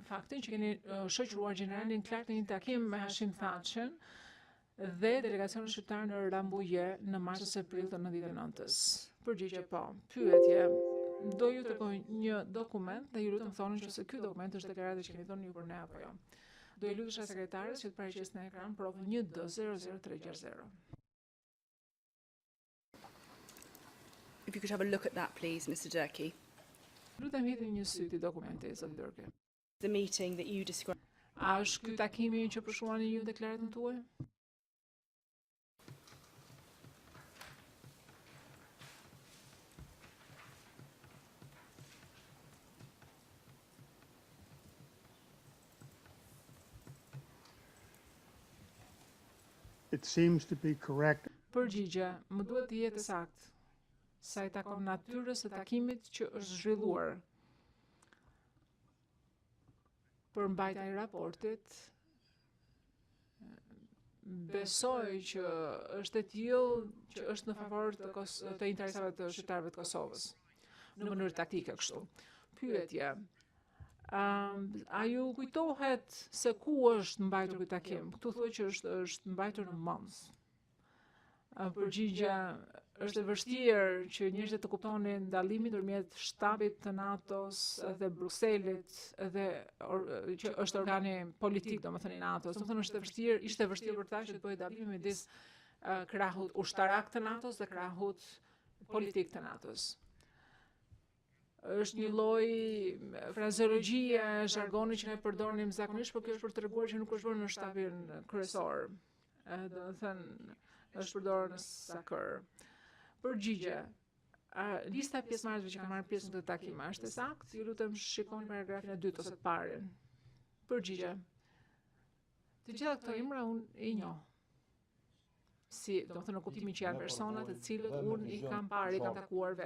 faktin që keni shoqëruar generalin Clark në një takim me Hashim Thaqën dhe delegacionin shqiptar në Rambuje në mars-aprill të 99-s. Përgjigje po. Pyetje. Do ju tregoj një dokument dhe ju lutem thoni nëse ky dokument është deklarata që keni dhënë ju për ne apo jo. Do i lutesha sekretares që të paraqes në ekran provën 1D00360. If you could have a look at that, please, Mr. Durkee. Lutem hidhni një sy ti dokumenti, zot Durkee. The meeting that you described. A është ky takimi që përshkruani ju deklaratën tuaj? It seems to be correct. Përgjigje, më duhet të jetë saktë sa i takon natyrës së takimit që është zhvilluar. Për mbajtja e raportit, besoj që është e tillë që është në favor të interesave të shqiptarëve të Kosovës, në mënyrë taktike kështu. Pyetje. A ju kujtohet se ku është mbajtur ky takim? Ktu thuhet që është mbajtur në Mons. Përgjigja, është e vështirë që njerëzit të kuptonin dallimin ndërmjet shtabit të NATO-s dhe Brukselit dhe që është organi politik, domethënë i NATO-s. Domethënë ishte vështirë për ta që të bëhej dallimi midis krahut ushtarak të NATO-s dhe krahut politik të NATO-s. Është një lloj frazeologjie, zhargoni që ne përdornim zakonisht, por kjo është për treguar që nuk është bërë në shtabin kryesor. Domethënë është përdorur në SACEUR. Përgjigje. Lista e pjesëmarrësve që kanë marrë pjesë në këtë takim është e saktë? Ju lutem shikoni paragrafin e dytë ose të parin. Përgjigje. Të gjitha këto emra unë i njoh. Si, domethënë në kuptimin që janë persona të cilët unë i kam parë, i kam takuar vetë.